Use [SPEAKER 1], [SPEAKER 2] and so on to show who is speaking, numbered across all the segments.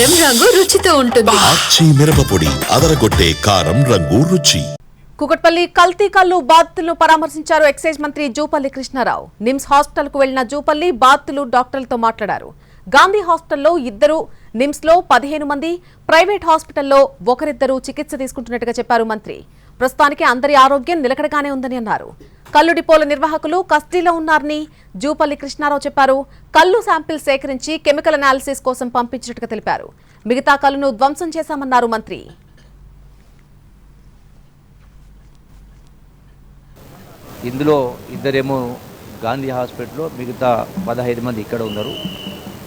[SPEAKER 1] కారం రంగు రుచితో ఉంటుంది.
[SPEAKER 2] ఆచి మిరపపొడి అదరగొట్టే కారం రంగు రుచి.
[SPEAKER 3] కుకట్పల్లి కల్తీ కల్లు బాధితులను పరామర్శించారు ఎక్సైజ్ మంత్రి జూపల్లి కృష్ణారావు. నిమ్స్ హాస్పిటల్కు వెళ్లిన జూపల్లి బాధితులు డాక్టర్లతో మాట్లాడారు. గాంధీ హాస్పిటల్లో 2, నిమ్స్లో 15 మంది, ప్రైవేట్ హాస్పిటల్లో 1-2 చికిత్స తీసుకుంటున్నట్టుగా చెప్పారు మంత్రి. ప్రస్తుతానికి అందరి ఆరోగ్యం నిలకడగానే ఉందని అన్నారు. కల్లు డిపోల నిర్వాహకులు కస్టడీలో ఉన్నారని జూపల్లి కృష్ణారావు చెప్పారు. కల్లు శాంపిల్ సేకరించి కెమికల్ అనాలిసిస్ కోసం పంపించినట్టుగా తెలిపారు. మిగతా కల్లును ధ్వంసం చేశామన్నారు మంత్రి.
[SPEAKER 4] ఇందులో 2 గాంధీ హాస్పిటల్లో, మిగతా 15 మంది ఇక్కడ ఉన్నారు.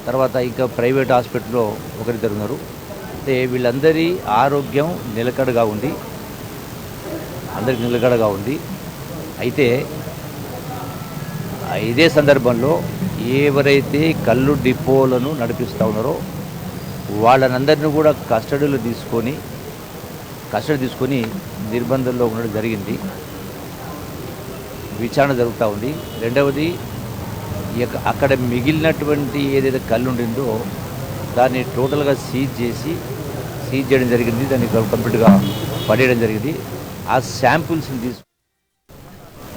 [SPEAKER 4] తర్వాత ఇంకా ప్రైవేట్ హాస్పిటల్లో 1-2 ఉన్నారు. అంటే వీళ్ళందరి ఆరోగ్యం నిలకడగా ఉంది, అందరికి నిలకడగా ఉంది. అయితే ఇదే సందర్భంలో ఎవరైతే కల్లు డిపోలను నడిపిస్తూ ఉన్నారో వాళ్ళనందరినీ కూడా కస్టడీ తీసుకొని నిర్బంధంలో ఉండడం జరిగింది. విచారణ జరుగుతూ ఉంది. రెండవది, అక్కడ మిగిలినటువంటి ఏదైతే కళ్ళు ఉండిందో దాన్ని టోటల్గా సీజ్ చేయడం జరిగింది. దాన్ని కంప్లీట్గా పడేయడం జరిగింది. ఆ శాంపుల్స్ని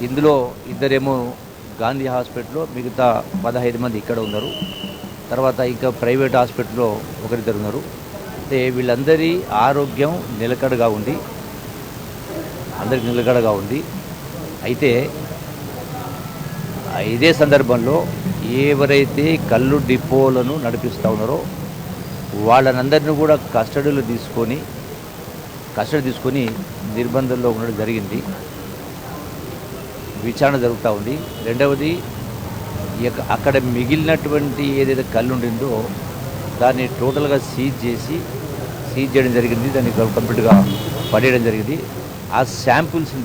[SPEAKER 4] ఇందులో 2 గాంధీ హాస్పిటల్లో, మిగతా 15 మంది ఇక్కడ ఉన్నారు. తర్వాత ఇంకా ప్రైవేట్ హాస్పిటల్లో 1-2 ఉన్నారు. అంటే వీళ్ళందరి ఆరోగ్యం నిలకడగా ఉంది, అందరికి నిలకడగా ఉంది. అయితే ఇదే సందర్భంలో ఎవరైతే కల్లు డిపోలను నడిపిస్తూ ఉన్నారో వాళ్ళనందరినీ కూడా కస్టడీ తీసుకొని నిర్బంధంలో ఉండడం జరిగింది. విచారణ జరుగుతూ ఉంది. రెండవది, అక్కడ మిగిలినటువంటి ఏదైతే కళ్ళు ఉండిందో దాన్ని టోటల్గా సీజ్ చేయడం జరిగింది. దాన్ని కంప్లీట్గా పడేయడం జరిగింది. ఆ శాంపుల్స్ని